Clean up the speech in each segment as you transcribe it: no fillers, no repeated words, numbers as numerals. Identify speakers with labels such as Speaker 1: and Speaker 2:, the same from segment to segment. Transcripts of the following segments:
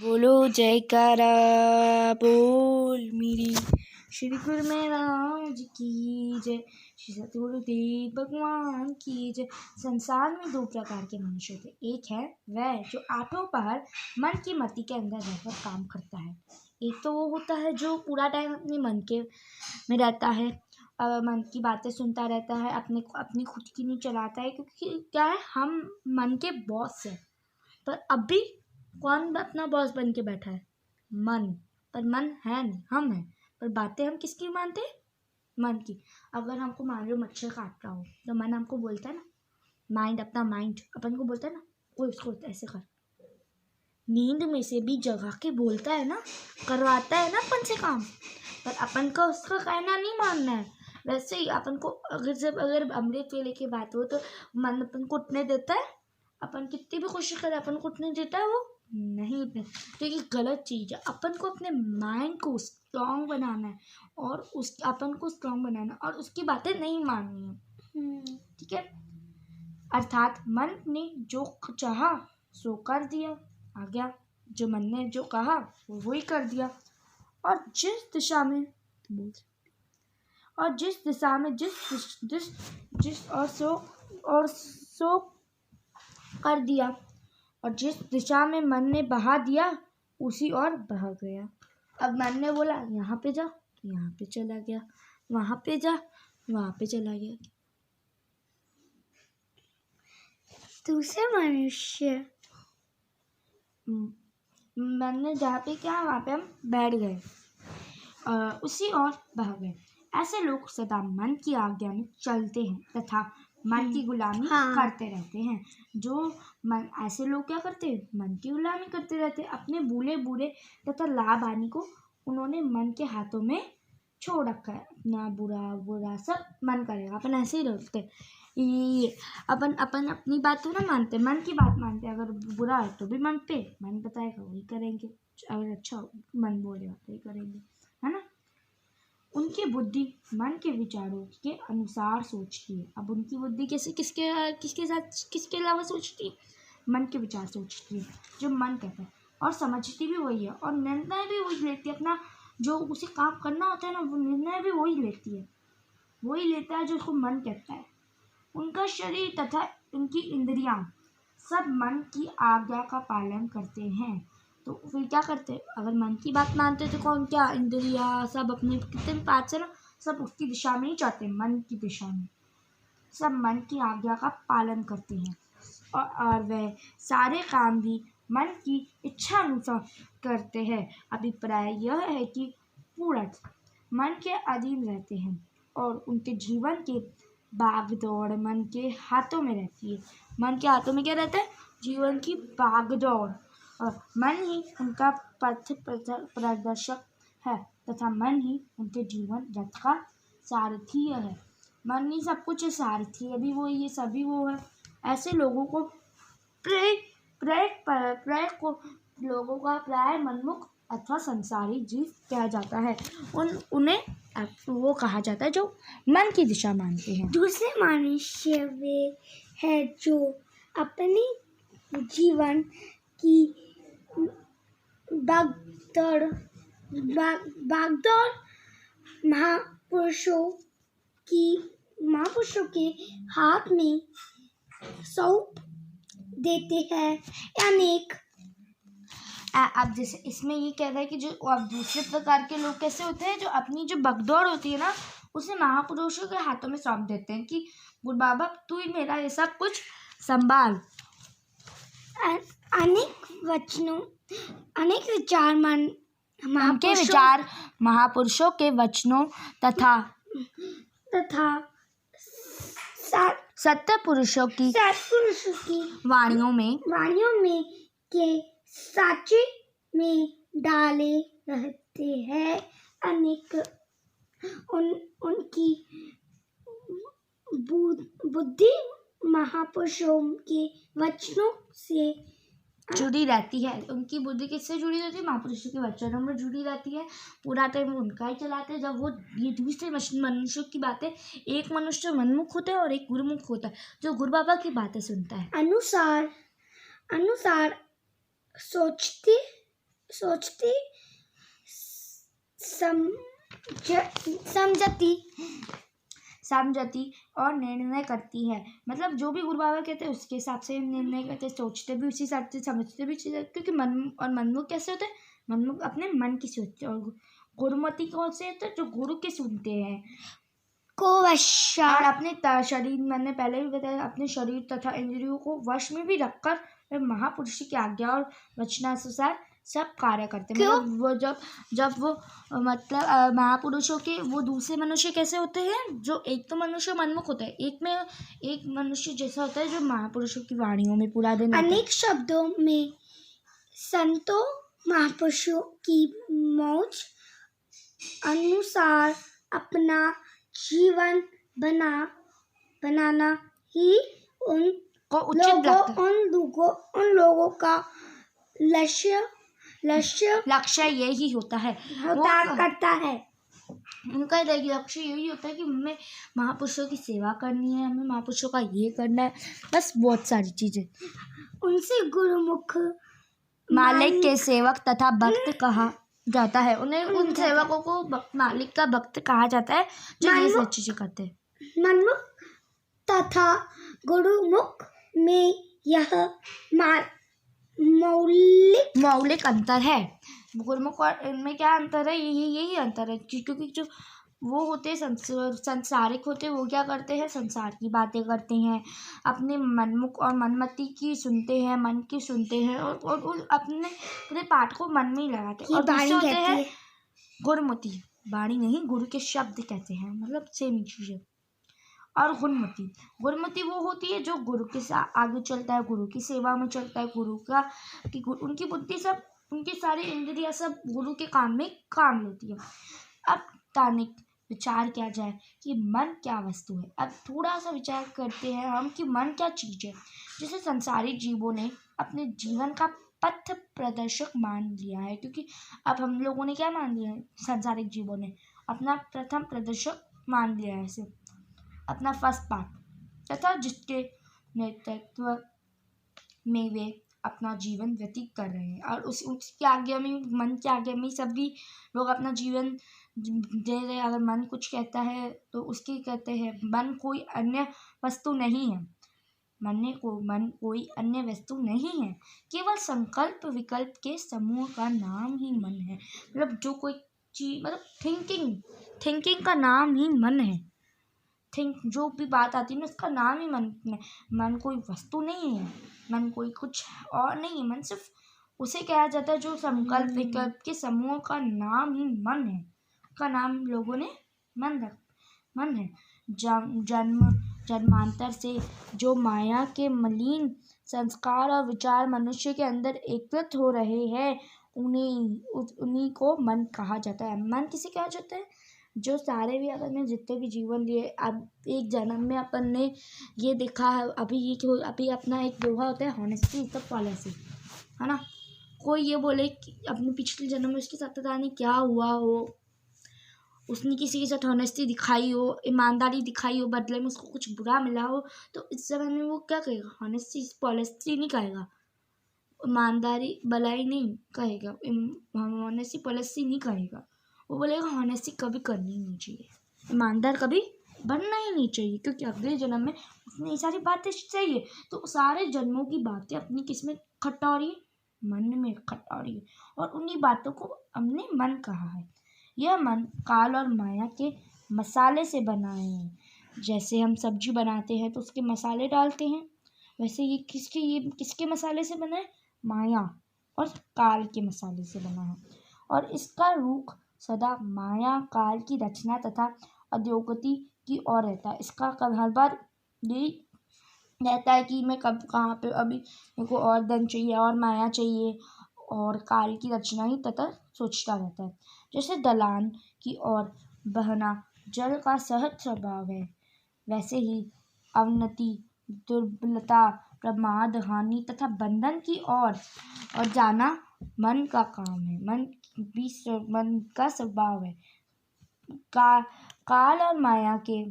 Speaker 1: बोलो जयकारा बोल मेरी श्री गुरु महाराज की जय, श्री सतगुरुदेव भगवान की जय। संसार में दो प्रकार के मनुष्य होते, एक है वह जो आठों पहर मन की मति के अंदर रहकर काम करता है। एक तो वो होता है जो पूरा टाइम अपने मन के में रहता है, मन की बातें सुनता रहता है, अपनी खुद की नहीं चलाता है, क्योंकि क्या है, हम मन के बॉस हैं। पर अभी कौन अपना बॉस बन के बैठा है? मन। पर मन है नहीं, हम हैं। पर बातें हम किसकी मानते हैं? मन की। अगर हमको मान लो मच्छर काट रहा हो तो मन हमको बोलता है ना, माइंड, अपना माइंड अपन को बोलता है ना, कोई इसको ऐसे कर। नींद में से भी जगा के बोलता है ना, करवाता है ना अपन से काम, पर अपन को उसका कहना नहीं मानना है। वैसे ही अपन को अगर अमृत वेले की बात हो तो मन अपन को उठने देता है? अपन कितनी भी कोशिश करें अपन को उठने देता है? वो नहीं उठने, क्योंकि गलत चीज़ है। अपन को अपने माइंड को स्ट्रॉन्ग बनाना है और अपन को स्ट्रॉन्ग बनाना और उसकी बातें नहीं माननी है, ठीक है। अर्थात मन ने जो चाहा सो कर दिया, आ गया। जो मन ने जो कहा वो वही कर दिया। और जिस दिशा में सो कर दिया, और जिस दिशा में मन ने बहा दिया उसी और बह गया। अब मन ने बोला यहाँ पे जा, यहाँ पे चला गया, वहाँ पे जा, वहाँ पे चला गया।
Speaker 2: दूसरे मनुष्य
Speaker 1: मन ने जहाँ पे क्या वहाँ पे हम बैठ गए, उसी और बह गए। ऐसे लोग सदा मन की आज्ञा में चलते हैं तथा मन की गुलामी करते रहते हैं। जो मन, ऐसे लोग क्या करते हैं? मन की गुलामी करते रहते हैं। अपने बुरे बुरे तथा लाभ हानि को उन्होंने मन के हाथों में छोड़ रखा है। अपना बुरा सब मन करेगा, अपन ऐसे ही रहते। ये अपन अपनी बात तो ना मानते, मन की बात मानते। अगर बुरा है तो भी मन बताएगा वही करेंगे, अगर अच्छा मन बोलेगा तो ही करेंगे, है ना। उनकी बुद्धि मन के विचारों के अनुसार सोचती है। अब उनकी बुद्धि किसके अलावा सोचती है? मन के विचार सोचती है, जो मन कहता है, और समझती भी वही है, और निर्णय भी वही लेती है। अपना जो उसे काम करना होता है ना, वो निर्णय भी वही लेती है, वही लेता है जो उसको मन कहता है। उनका शरीर तथा उनकी इंद्रियां सब मन की आज्ञा का पालन करते हैं। तो फिर क्या करते? अगर मन की बात मानते तो कौन क्या, इंद्रिया सब अपने कितने भी पार्ट्स है ना, सब उसकी दिशा में ही जाते हैं, मन की दिशा में। सब मन की आज्ञा का पालन करते हैं और वह सारे काम भी मन की इच्छा अनुसार करते हैं। अभिप्राय यह है कि पूर्ण मन के अधीन रहते हैं और उनके जीवन के भागदौड़ मन के हाथों में रहती है। मन के हाथों में क्या रहता है? जीवन की भागदौड़। और मन ही उनका पथ प्रदर्शक है तथा मन ही उनके जीवन रथ का सारथी है। मन ही सब कुछ है, सारथी अभी वो, ये सभी वो है। ऐसे लोगों को लोगों का प्राय मनमुख अथवा संसारी जीव कहा जाता है। उन्हें वो कहा जाता है जो मन की दिशा मानते हैं।
Speaker 2: दूसरे मनुष्य वे है जो अपने जीवन की भागदौड़ महापुरुषों के हाथ में सौंप देते हैं। अनेक
Speaker 1: अब जैसे इसमें ये कह रहा है कि जो अब दूसरे प्रकार के लोग कैसे होते हैं, जो अपनी जो भगदौड़ होती है ना, उसे महापुरुषों के हाथों में सौंप देते हैं कि गुरु बाबा तू ही मेरा ये सब कुछ संभाल।
Speaker 2: अनेक विचार
Speaker 1: महापुरुषों के वचनों तथा सत्य पुरुषों की वाणियों में
Speaker 2: के साचे में डाले रहते हैं। अनेक उनकी बुद्धि महापुरुषों के वचनों से
Speaker 1: जुड़ी रहती है। उनकी बुद्धि किससे जुड़ी रहती है? महापुरुषों के वचनों में जुड़ी रहती है। पूरा टाइम उनका ही चलाते हैं। जब वो ये दूसरे मनुष्यों की बातें, एक मनुष्य मनमुख होता है और एक गुरुमुख होता है, जो गुरु बाबा की बातें सुनता है,
Speaker 2: अनुसार सोचते सोचती समझती
Speaker 1: समझती और निर्णय करती है। मतलब जो भी गुरु बाबा कहते हैं उसके हिसाब से हम निर्णय करते हैं, सोचते भी उसी हिसाब से, समझते भी उसी हिसाब से, क्योंकि मन और मनमुख कैसे होते हैं, मनमुख अपने मन की सोचते हैं, और गुरुमति कौन से होते हैं, जो गुरु के सुनते हैं
Speaker 2: को वशा
Speaker 1: और अपने शरीर, मैंने पहले भी बताया, अपने शरीर तथा इंद्रियों को वश में भी रखकर वे महापुरुष की आज्ञा और वचनानुसार सब कार्य करते हैं। मतलब वो जब वो मतलब महापुरुषों के वो दूसरे मनुष्य कैसे होते हैं, जो एक तो मनुष्य मनमुख होता है, एक मनुष्य जैसा होता है जो महापुरुषों की वाणियों में पूरा दिन
Speaker 2: अनेक शब्दों में संतों महापुरुषों की मौज अनुसार अपना जीवन बनाना ही उन लोगों का लक्ष्य
Speaker 1: यही होता है,
Speaker 2: करता है।
Speaker 1: उनका लक्ष्य यही होता है कि हमें महापुरुषों की सेवा करनी है, हमें महापुरुषों का ये करना है, बस बहुत सारी चीजें।
Speaker 2: उनसे गुरुमुख
Speaker 1: मालिक के सेवक तथा भक्त कहा जाता है। उन्हें उन सेवकों को मालिक का भक्त कहा जाता है जो ये सब चीजें करते हैं।
Speaker 2: मनमुख तथा गुरुमुख में यह
Speaker 1: मौलिक अंतर है। गुरुमुख और इनमें क्या अंतर है, यही अंतर है, क्योंकि जो वो होते हैं संसारिक होते हैं, वो क्या करते हैं, संसार की बातें करते हैं, अपने मनमुख और मनमति की सुनते हैं, मन की सुनते हैं, और अपने पूरे पाठ को मन में ही लगाते हैं। और दूसरे होते हैं गुरुमति, वाणी नहीं, गुरु के शब्द कहते हैं, मतलब सेम चीज है। और गुरुमति वो होती है जो गुरु के साथ आगे चलता है, गुरु की सेवा में चलता है, उनकी बुद्धि सब, उनकी सारी इंद्रियां सब गुरु के काम में काम लेती है। अब तानिक विचार किया जाए कि मन क्या वस्तु है। अब थोड़ा सा विचार करते हैं हम कि मन क्या चीज है, जिसे संसारी जीवों ने अपने जीवन का पथ प्रदर्शक मान लिया है। क्योंकि अब हम लोगों ने क्या मान लिया है, संसारिक जीवों ने अपना प्रथम प्रदर्शक मान लिया है, इसे अपना फर्स्ट पार्ट, तथा जिसके नेतृत्व में वे अपना जीवन व्यतीत कर रहे हैं, और उसकी आज्ञा में, मन की आज्ञा में सभी लोग अपना जीवन दे रहे हैं। अगर मन कुछ कहता है तो उसकी कहते हैं। मन कोई अन्य वस्तु नहीं है, मन कोई अन्य वस्तु नहीं है, केवल संकल्प विकल्प के समूह का नाम ही मन है। मतलब जो कोई चीज, मतलब थिंकिंग का नाम ही मन है। जो भी बात आती है ना, उसका नाम ही मन है। मन कोई वस्तु नहीं है, मन कोई कुछ और नहीं है, मन सिर्फ उसे कहा जाता है जो संकल्प विकल्प के समूह का नाम ही मन है। का नाम लोगों ने मन है। जन्मांतर से जो माया के मलिन संस्कार और विचार मनुष्य के अंदर एकत्रित हो रहे हैं, उन्हीं को मन कहा जाता है। मन किसे कहा जाता है, जो सारे भी अपन ने जितने भी जीवन लिए, अब एक जन्म में अपन ने ये देखा है, अभी अपना एक दोहा होता है, हॉनेस्टी इज द पॉलिसी, है ना। कोई ये बोले कि अपने पिछले जन्म में उसके साथ पता नहीं क्या हुआ हो, उसने किसी के साथ हॉनेस्टी दिखाई हो, ईमानदारी दिखाई हो, बदले में उसको कुछ बुरा मिला हो, तो इस समय में वो क्या कहेगा, हॉनेस्टी इज पॉलिसी नहीं कहेगा, ईमानदारी भलाई नहीं कहेगा, हॉनेस्टी पॉलिसी नहीं कहेगा। वो बोलेगा हॉनेस्टी कभी करनी नहीं चाहिए, ईमानदार कभी बनना ही नहीं चाहिए, क्योंकि अगले जन्म में उसने ये सारी बातें चाहिए। तो सारे जन्मों की बातें अपनी किस्मत इकट्ठा हो रही है, मन में इकट्ठा हो रही है, और उन्हीं बातों को हमने मन कहा है। यह मन काल और माया के मसाले से बना है। जैसे हम सब्जी बनाते हैं तो उसके मसाले डालते हैं, वैसे ये किसके मसाले से बना है, माया और काल के मसाले से बना है। और इसका रुख सदा माया काल की रचना तथा अधोगति की ओर रहता है। इसका हर बार यही रहता है कि मैं कब कहाँ पे, अभी मेरे को और धन चाहिए और माया चाहिए और काल की रचना ही तथा सोचता रहता है। जैसे ढलान की ओर बहना जल का सहज स्वभाव है, वैसे ही अवनति, दुर्बलता, प्रमाद, हानि तथा बंधन की ओर और जाना मन का काम है, मन का स्वभाव है। काल और माया के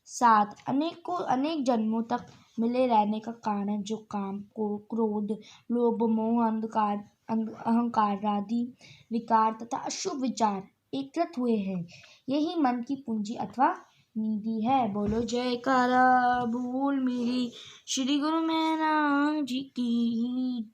Speaker 1: साथ अनेक जन्मों तक मिले रहने का कारण जो काम को क्रोध, लोभ, मोह, अंधकार अहंकार आदि विकार तथा अशुभ विचार एकत्रित हुए हैं। यही मन की पूंजी अथवा निधि है। बोलो जयकारा बोल मेरी श्री गुरु महाराज जी की।